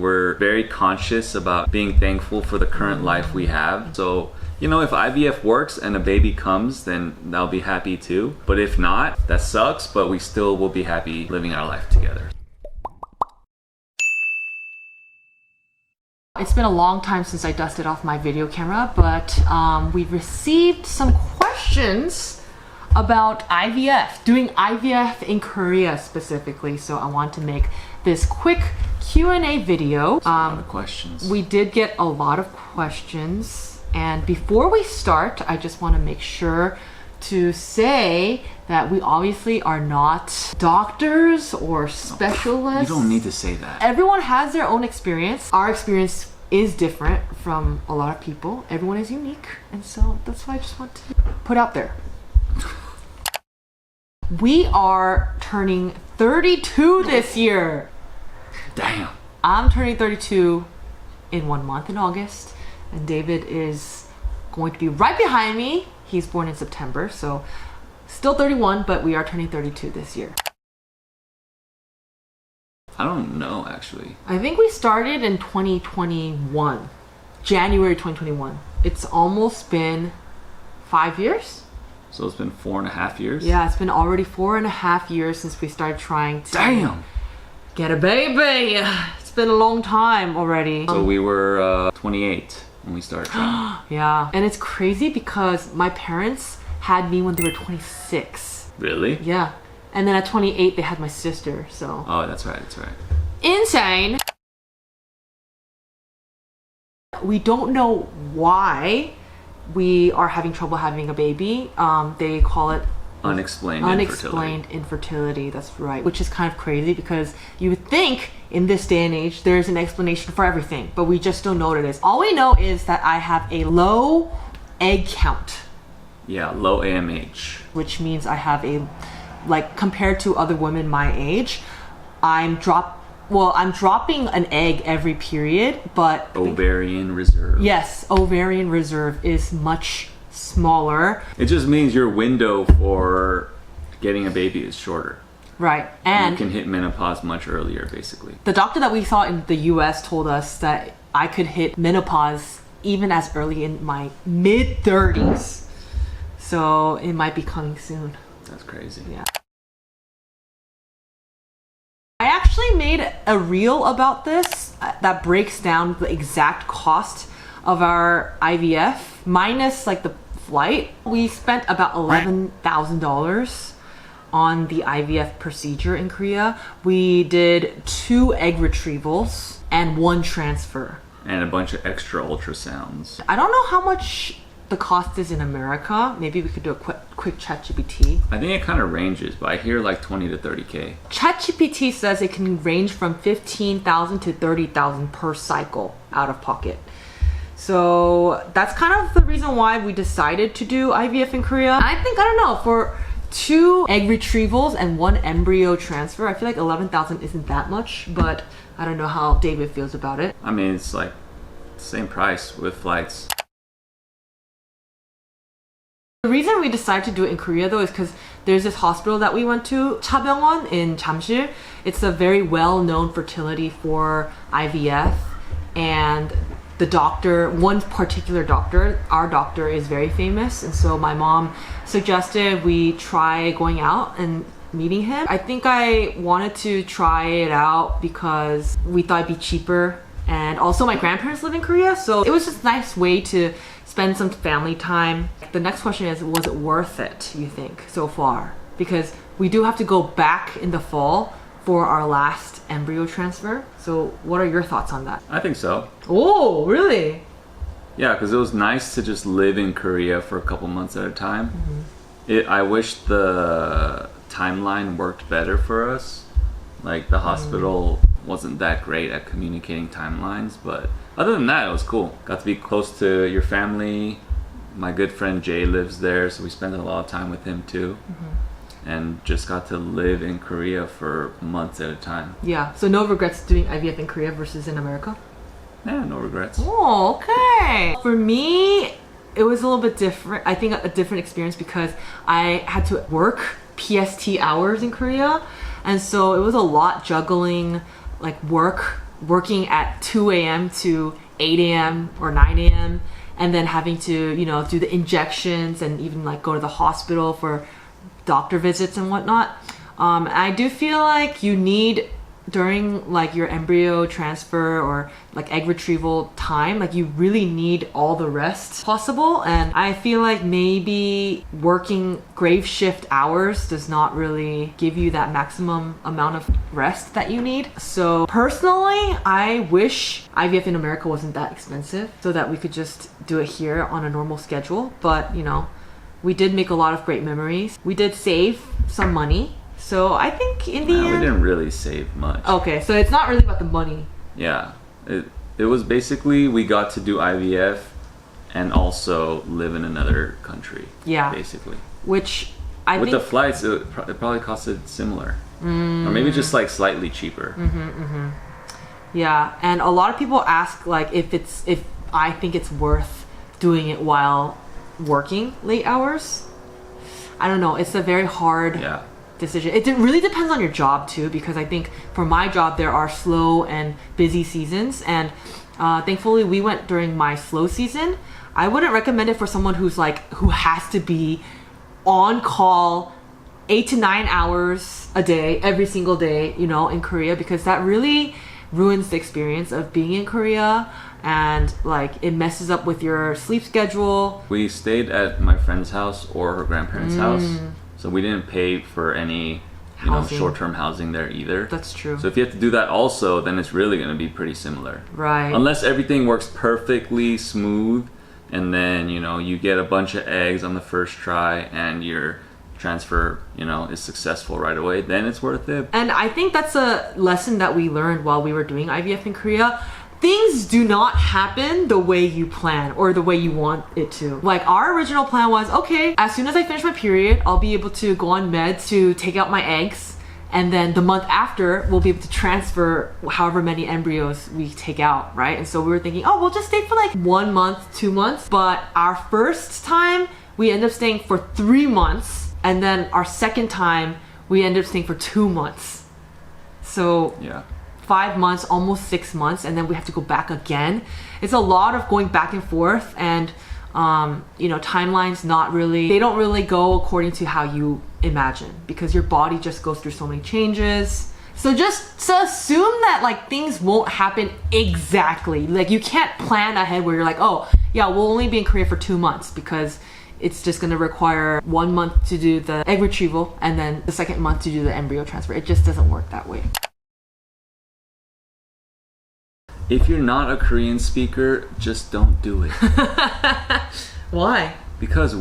We're very conscious about being thankful for the current life we have. So, you know, if IVF works and a baby comes, then I'll be happy too. But if not, that sucks, but we still will be happy living our life together. It's been a long time since I dusted off my video camera, but we've received some questions about IVF, doing IVF in Korea specifically. So I want to make this quick Q&A video. A lot of questions. We did get a lot of questions, and before we start, I just want to make sure to say that we obviously are not doctors or specialists. You don't need to say that. Everyone has their own experience. Our experience is different from a lot of people. Everyone is unique, and so that's why I just want to put out there. We are turning 32 this year. Damn. I'm turning 32 in 1 month in August, and David is going to be right behind me. He's born in September, so still 31, but we are turning 32 this year. I don't know, actually. I think we started in 2021, January 2021. It's almost been 5 years. So it's been 4.5 years? Yeah, it's been already 4.5 years since we started trying to Damn! get a baby. It's been a long time already. So we were 28 when we started trying. Yeah, and it's crazy because my parents had me when they were 26. Really? Yeah, and then at 28 they had my sister, so. Oh, that's right, that's right. Insane. We don't know why we are having trouble having a baby. They call it Unexplained infertility. That's right, which is kind of crazy because you would think in this day and age there's an explanation for everything, but we just don't know what it is. All we know is that I have a low egg count. Yeah, low AMH. Which means I have a, like, compared to other women my age, I'm dropping an egg every period, but ovarian reserve. Yes, ovarian reserve is much smaller. It just means your window for getting a baby is shorter. Right, and you can hit menopause much earlier, basically. The doctor that we saw in the US told us that I could hit menopause even as early in my mid-30s. So it might be coming soon. That's crazy. Yeah. I actually made a reel about this that breaks down the exact cost of our IVF minus like the flight. We spent about $11,000 on the IVF procedure in Korea. We did 2 egg retrievals and 1 transfer. And a bunch of extra ultrasounds. I don't know how much the cost is in America. Maybe we could do a quick ChatGPT. I think it kind of ranges, but I hear like 20 to 30K. ChatGPT says it can range from 15,000 to 30,000 per cycle out of pocket. So that's kind of the reason why we decided to do IVF in Korea. I don't know, for 2 egg retrievals and 1 embryo transfer, I feel like 11,000 isn't that much, but I don't know how David feels about it. I mean, it's like the same price with flights. The reason we decided to do it in Korea though is because there's this hospital that we went to, 차병원 in Jamsil. It's a very well-known fertility for IVF, and the doctor, one particular doctor, our doctor is very famous, and so my mom suggested we try going out and meeting him. I think I wanted to try it out because we thought it'd be cheaper, and also my grandparents live in Korea, so it was just a nice way to spend some family time. The next question is, was it worth it, you think, so far? Because we do have to go back in the fall for our last embryo transfer. So what are your thoughts on that? I think so. Oh, really? Yeah, because it was nice to just live in Korea for a couple months at a time. Mm-hmm. I wish the timeline worked better for us. Like the hospital wasn't that great at communicating timelines, but other than that, it was cool. Got to be close to your family. My good friend Jay lives there, so we spent a lot of time with him too. Mm-hmm. And just got to live in Korea for months at a time. Yeah, so no regrets doing IVF in Korea versus in America? Yeah, no regrets. Oh, okay. For me, it was a little bit different. I think a different experience because I had to work PST hours in Korea. And so it was a lot juggling like work working at 2 a.m. to 8 a.m. or 9 a.m. and then having to, do the injections and even like go to the hospital for doctor visits and whatnot. I do feel like you need, during like your embryo transfer or like egg retrieval time, like you really need all the rest possible. And I feel like maybe working grave shift hours does not really give you that maximum amount of rest that you need. So personally, I wish IVF in America wasn't that expensive so that we could just do it here on a normal schedule. But we did make a lot of great memories. We did save some money. So I think in the end... we didn't really save much. Okay, so it's not really about the money. Yeah. It was basically we got to do IVF and also live in another country. Yeah. Basically. Which With the flights, it probably costed similar. Or maybe just like slightly cheaper. Yeah, and a lot of people ask like if I think it's worth doing it while working late hours. I don't know. It's a very hard... decision. It really depends on your job too, because I think for my job there are slow and busy seasons, and thankfully we went during my slow season. I wouldn't recommend it for someone who has to be on call 8 to 9 hours a day every single day, in Korea, because that really ruins the experience of being in Korea, and like it messes up with your sleep schedule. We stayed at my friend's house or her grandparents' house. So we didn't pay for any, short-term housing there either. That's true. So if you have to do that also, then it's really going to be pretty similar. Right. Unless everything works perfectly smooth, and then, you get a bunch of eggs on the first try and your transfer, is successful right away, then it's worth it. And I think that's a lesson that we learned while we were doing IVF in Korea. Things do not happen the way you plan or the way you want it to. Like our original plan was, okay, as soon as I finish my period, I'll be able to go on meds to take out my eggs. And then the month after, we'll be able to transfer however many embryos we take out, right? And so we were thinking, oh, we'll just stay for like 1 month, 2 months. But our first time, we ended up staying for 3 months. And then our second time, we ended up staying for 2 months. So... yeah. 5 months, almost 6 months, and then we have to go back again. It's a lot of going back and forth, and timelines they don't really go according to how you imagine, because your body just goes through so many changes. So just to assume that like things won't happen exactly, like you can't plan ahead where you're like, oh yeah, we'll only be in Korea for 2 months because it's just going to require 1 month to do the egg retrieval and then the second month to do the embryo transfer. It just doesn't work that way. If you're not a Korean speaker, just don't do it. Why? Because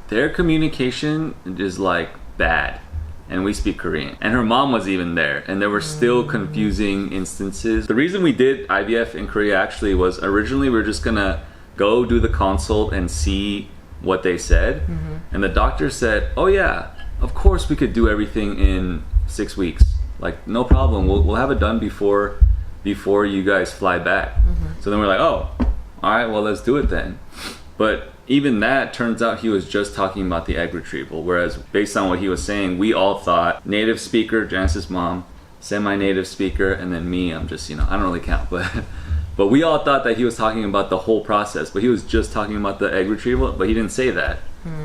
their communication is like bad, and we speak Korean. And her mom was even there, and there were still confusing instances. The reason we did IVF in Korea actually was originally we were just gonna go do the consult and see what they said. And the doctor said, oh yeah, of course we could do everything in 6 weeks. Like, no problem, we'll have it done before you guys fly back. So then we're like, oh, all right, well, let's do it then. But even that, turns out he was just talking about the egg retrieval, whereas based on what he was saying, we all thought native speaker, Janice's mom, semi-native speaker, and then me, I'm just, I don't really count, but we all thought that he was talking about the whole process, but he was just talking about the egg retrieval, but he didn't say that.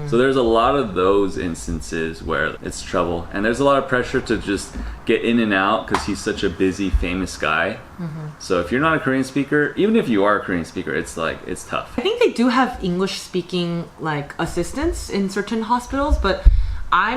So there's a lot of those instances where it's trouble, and there's a lot of pressure to just get in and out because he's such a busy, famous guy. So if you're not a Korean speaker, even if you are a Korean speaker, it's tough. I think they do have English speaking like assistants in certain hospitals, but I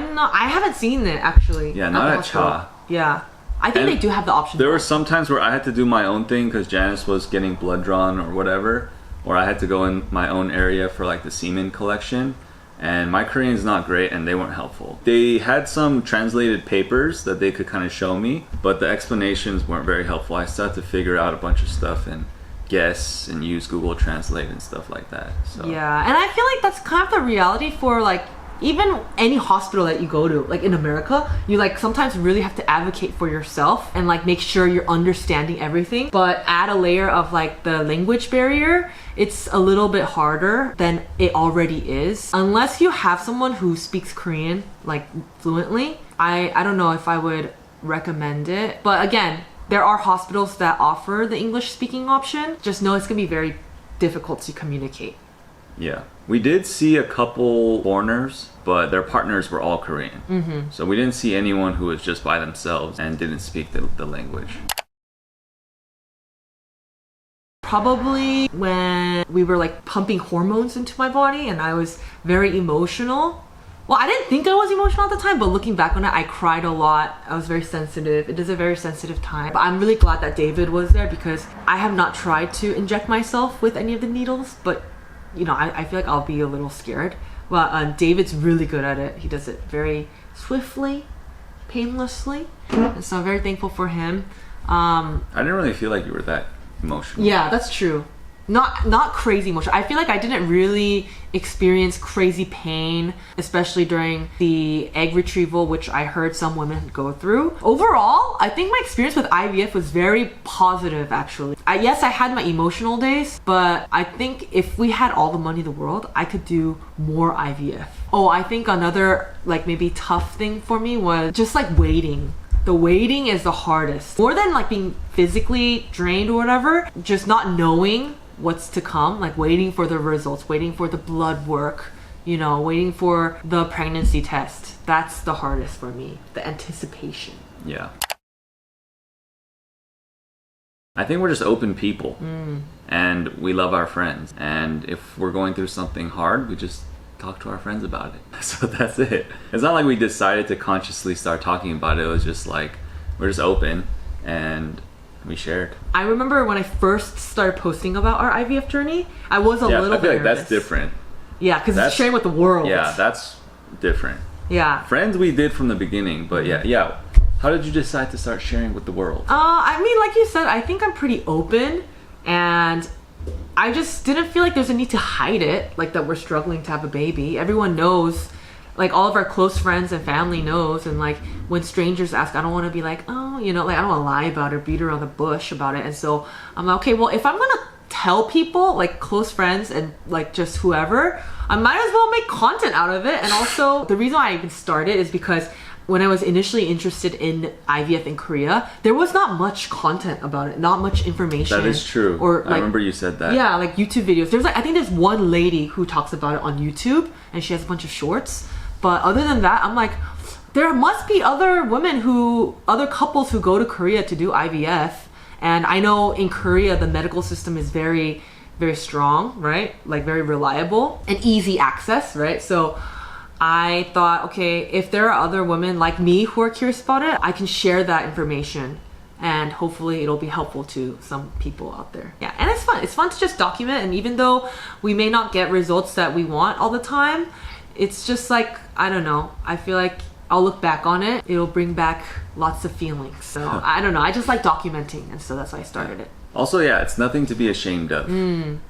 haven't seen it actually. Yeah, not at Cha. Yeah. I think they do have the option. There were some times where I had to do my own thing because Janice was getting blood drawn or whatever, or I had to go in my own area for like the semen collection. And my Korean's not great, and they weren't helpful. They had some translated papers that they could kind of show me, but the explanations weren't very helpful. I still had to figure out a bunch of stuff and guess and use Google Translate and stuff like that. So yeah, and I feel like that's kind of the reality for like even any hospital that you go to, like in America, you like sometimes really have to advocate for yourself and like make sure you're understanding everything. But add a layer of like the language barrier, it's a little bit harder than it already is. Unless you have someone who speaks Korean like fluently, I don't know if I would recommend it. But again, There are hospitals that offer the English speaking option. Just know it's going to be very difficult to communicate. Yeah. We did see a couple foreigners, but their partners were all Korean. Mm-hmm. So we didn't see anyone who was just by themselves and didn't speak the language. Probably when we were like pumping hormones into my body and I was very emotional. Well, I didn't think I was emotional at the time, but looking back on it, I cried a lot. I was very sensitive. It is a very sensitive time. But I'm really glad that David was there because I have not tried to inject myself with any of the needles, but you know, I feel like I'll be a little scared. Well, David's really good at it. He does it very swiftly, painlessly, and so I'm very thankful for him. I didn't really feel like you were that emotional. Yeah, that's true. Not crazy emotional. I feel like I didn't really experience crazy pain, especially during the egg retrieval, which I heard some women go through. Overall, I think my experience with IVF was very positive, actually. Yes, I had my emotional days, but I think if we had all the money in the world, I could do more IVF. Oh, I think another like maybe tough thing for me was just like waiting. The waiting is the hardest. More than like being physically drained or whatever, just not knowing what's to come, like waiting for the results, waiting for the blood work, you know, waiting for the pregnancy test. That's the hardest for me, the anticipation. Yeah. I think we're just open people and we love our friends. And if we're going through something hard, we just talk to our friends about it. So that's it. It's not like we decided to consciously start talking about it. It was just like, we're just open and we shared. I remember when I first started posting about our IVF journey, I was a little bit I feel like nervous. that's different. Yeah, because it's sharing with the world. Yeah, that's different. Yeah. Friends we did from the beginning, but yeah. How did you decide to start sharing with the world? I mean, like you said, I think I'm pretty open and I just didn't feel like there's a need to hide it, like that we're struggling to have a baby. Everyone knows, like all of our close friends and family knows, and like when strangers ask, I don't want to be like, oh, you know, like I don't want to lie about it or beat around the bush about it. And so I'm like, okay, well, if I'm gonna tell people, like close friends and like just whoever, I might as well make content out of it. And also the reason why I even started is because when I was initially interested in IVF in Korea, there was not much content about it, not much information. That is true. Or I remember you said that. Yeah, like YouTube videos. There's like, I think there's one lady who talks about it on YouTube and she has a bunch of shorts. But other than that, I'm like, there must be other couples who go to Korea to do IVF. And I know in Korea, the medical system is very, very strong, right? Like very reliable and easy access, right? So I thought, okay, if there are other women like me who are curious about it, I can share that information and hopefully it'll be helpful to some people out there. Yeah, and it's fun. It's fun to just document, and even though we may not get results that we want all the time, it's just like, I don't know, I feel like I'll look back on it, it'll bring back lots of feelings. So I don't know, I just like documenting, and so that's why I started it. Also, yeah, it's nothing to be ashamed of.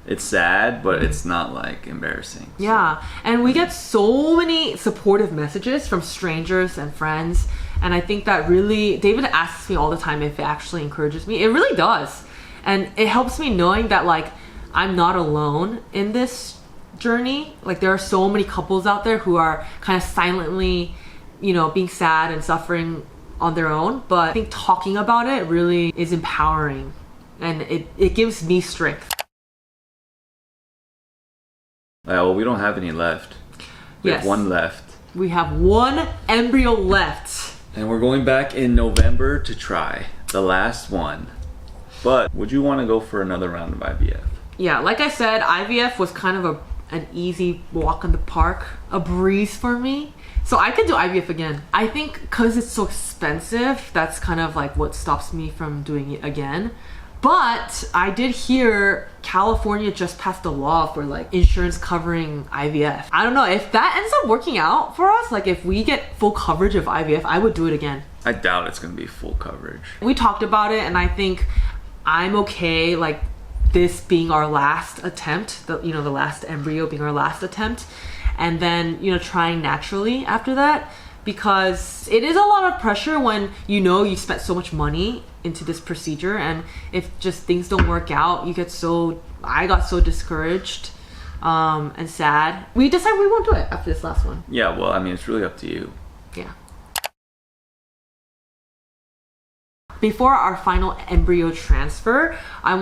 It's sad, but it's not like embarrassing. Yeah, and we get so many supportive messages from strangers and friends, and I think that really, David asks me all the time if it actually encourages me. It really does, and it helps me knowing that like I'm not alone in this journey. Like there are so many couples out there who are kind of silently, you know, being sad and suffering on their own, but I think talking about it really is empowering. And it gives me strength. Well, we don't have any left. We have one left. We have one embryo left. And we're going back in November to try the last one. But would you want to go for another round of IVF? Yeah, like I said, IVF was kind of an easy walk in the park, a breeze for me. So I could do IVF again. I think because it's so expensive, that's kind of like what stops me from doing it again. But I did hear California just passed a law for like insurance covering IVF. I don't know if that ends up working out for us. Like if we get full coverage of IVF, I would do it again. I doubt it's going to be full coverage. We talked about it and I think I'm okay like this being our last attempt, the last embryo being our last attempt, and then, trying naturally after that. Because it is a lot of pressure when you spent so much money into this procedure, and if just things don't work out, I got so discouraged and sad. We decided we won't do it after this last one. Yeah, well, I mean, it's really up to you. Yeah. before our final embryo transfer, I'm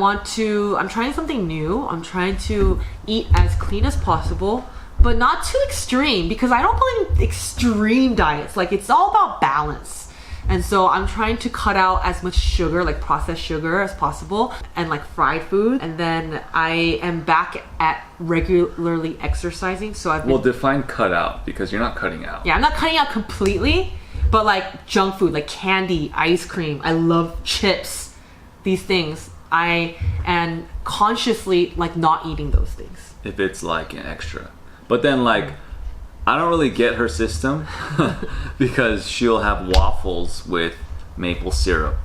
trying something new. I'm trying to eat as clean as possible, but not too extreme, because I don't believe in extreme diets. Like, it's all about balance. And so I'm trying to cut out as much sugar, like processed sugar, as possible, and like fried food. And then I am back at regularly exercising. So I've been, Well, define cut out, because you're not cutting out. yeah, I'm not cutting out completely, but like junk food, like candy, ice cream. I love chips, these things. I am consciously like not eating those things. If it's like an extra. But then like, I don't really get her system because she'll have waffles with maple syrup,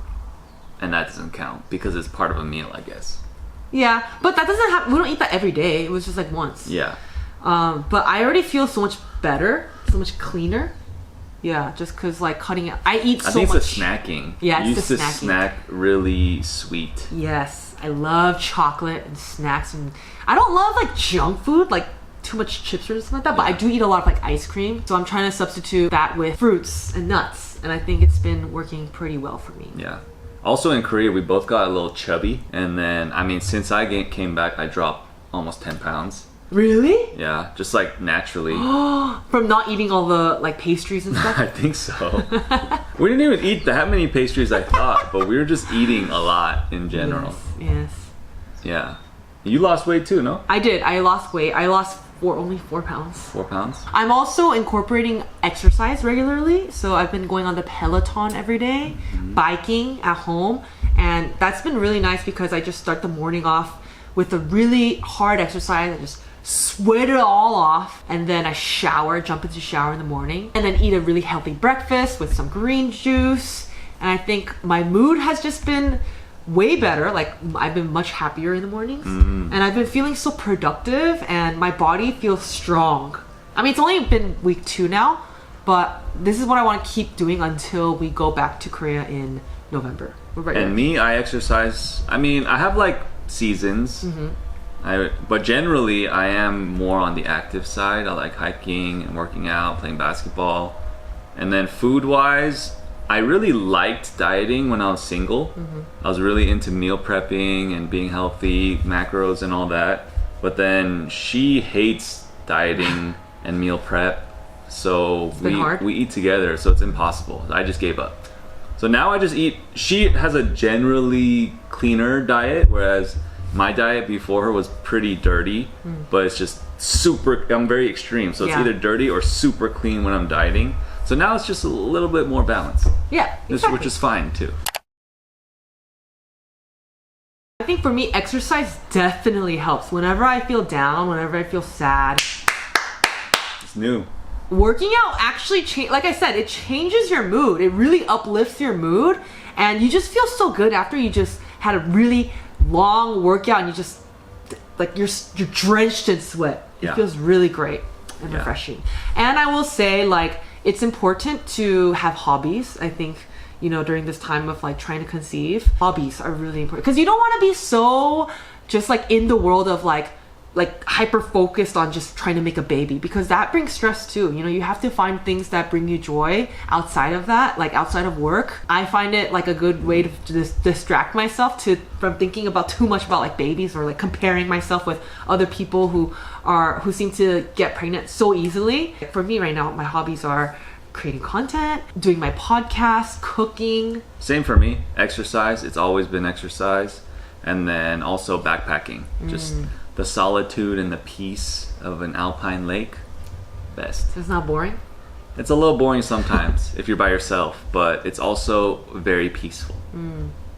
and that doesn't count because it's part of a meal, I guess. Yeah, but that doesn't happen. We don't eat that every day. It was just like once. Yeah. But I already feel so much better, so much cleaner. Yeah, just because like cutting out. I eat so much. I think it's the snacking. Yeah, you it's used the to snacking. snack really sweet. Yes, I love chocolate and snacks, and I don't love like junk food, like too much chips or something like that, but I do eat a lot of like ice cream. So I'm trying to substitute that with fruits and nuts, and I think it's been working pretty well for me. Yeah. Also in Korea, we both got a little chubby, and then, I mean, since I came back, I dropped almost 10 pounds. Really? Yeah, just like naturally. From not eating all the like pastries and stuff? I think so. We didn't even eat that many pastries, I thought, but we were just eating a lot in general. Yes. Yeah. You lost weight too, no? I did. I lost weight. I lost only 4 pounds. 4 pounds? I'm also incorporating exercise regularly. So I've been going on the Peloton every day, biking at home. And that's been really nice because I just start the morning off with a really hard exercise. I just sweat it all off. And then I jump into shower in the morning. And then eat a really healthy breakfast with some green juice. And I think my mood has just been way better. Like, I've been much happier in the mornings, and I've been feeling so productive, and my body feels strong. I mean, it's only been week 2 now, but this is what I want to keep doing until we go back to Korea in November. What about And you? me, I exercise. I mean, I have like seasons, but generally I am more on the active side. I like hiking and working out, playing basketball. And then food wise, I really liked dieting when I was single. I was really into meal prepping and being healthy, macros and all that. But then she hates dieting and meal prep, so we eat together, so it's impossible. I just gave up. So now I just eat. She has a generally cleaner diet, whereas my diet before her was pretty dirty, but it's just super, I'm very extreme. So it's either dirty or super clean when I'm dieting. So now it's just a little bit more balanced. Yeah, exactly. Which is fine too. I think for me, exercise definitely helps. Whenever I feel down, whenever I feel sad, It's new. working out actually like I said, it changes your mood. It really uplifts your mood, and you just feel so good after you just had a really long workout, and you just like you're drenched in sweat. It feels really great and refreshing. And I will say, like, it's important to have hobbies. I think, you know, during this time of like trying to conceive, hobbies are really important, because you don't want to be so just like in the world of like hyper focused on just trying to make a baby, because that brings stress too. You know, you have to find things that bring you joy outside of that, like outside of work. I find it like a good way to just distract myself from thinking about too much about like babies, or like comparing myself with other people who seem to get pregnant so easily. For me right now, my hobbies are creating content, doing my podcast, cooking. Same for me. Exercise. It's always been exercise. And then also backpacking. Just the solitude and the peace of an alpine lake. Best. It's not boring. It's a little boring sometimes if you're by yourself, but it's also very peaceful.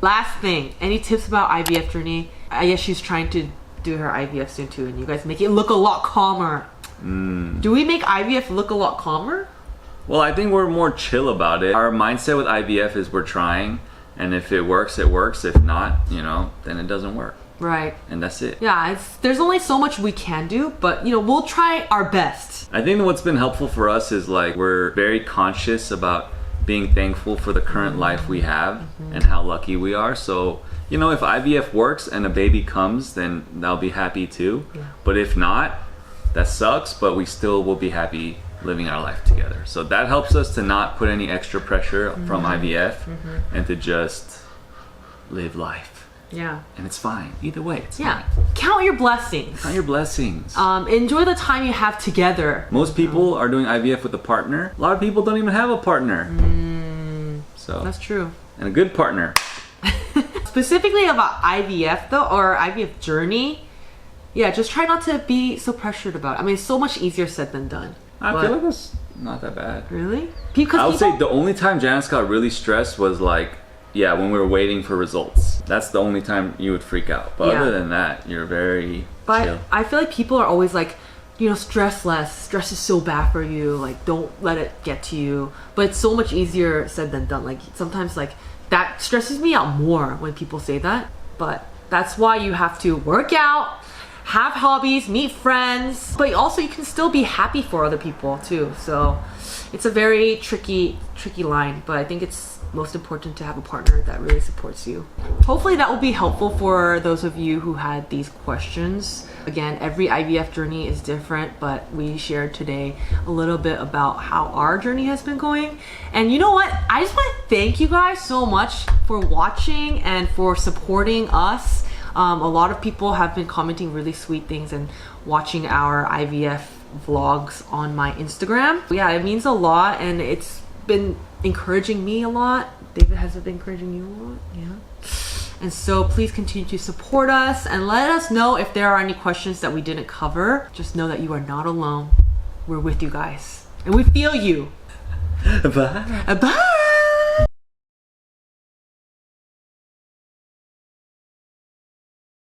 Last thing, any tips about IVF journey? I guess she's trying to do her IVF soon too, and you guys make it look a lot calmer. Do we make IVF look a lot calmer? Well, I think we're more chill about it. Our mindset with IVF is we're trying, and if it works, it works. If not, you know, then it doesn't work. Right. And that's it. Yeah, there's only so much we can do, but you know, we'll try our best. I think what's been helpful for us is like we're very conscious about being thankful for the current life we have and how lucky we are. So, you know, if IVF works and a baby comes, then I'll be happy too. Yeah. But if not, that sucks, but we still will be happy living our life together. So that helps us to not put any extra pressure from IVF and to just live life. Yeah. And it's fine. Either way, it's Yeah. fine. Count your blessings. Count your blessings. Enjoy the time you have together. Most people are doing IVF with a partner. A lot of people don't even have a partner. So That's true. and a good partner. Specifically about IVF though, or IVF journey, yeah, just try not to be so pressured about it. I mean, it's so much easier said than done. I But- feel like it's not that bad. Really? Because I would say people- the only time Janice got really stressed was like, yeah, when we were waiting for results. That's the only time you would freak out. But Yeah. other than that, you're very But chill. I feel like people are always like, you know, stress less. Stress is so bad for you. Like, don't let it get to you. But it's so much easier said than done. Like, sometimes, like, that stresses me out more when people say that. But that's why you have to work out, have hobbies, meet friends. But also, you can still be happy for other people, too. So, it's a very tricky line. But I think it's most important to have a partner that really supports you. Hopefully that will be helpful for those of you who had these questions. Again, every IVF journey is different, but we shared today a little bit about how our journey has been going. And you know what? I just want to thank you guys so much for watching and for supporting us. A lot of people have been commenting really sweet things and watching our IVF vlogs on my Instagram. Yeah, it means a lot, and it's been encouraging me a lot. David, has it been encouraging you a lot? Yeah. And so please continue to support us and let us know if there are any questions that we didn't cover. Just know that you are not alone. We're with you guys. And we feel you. Bye. Bye.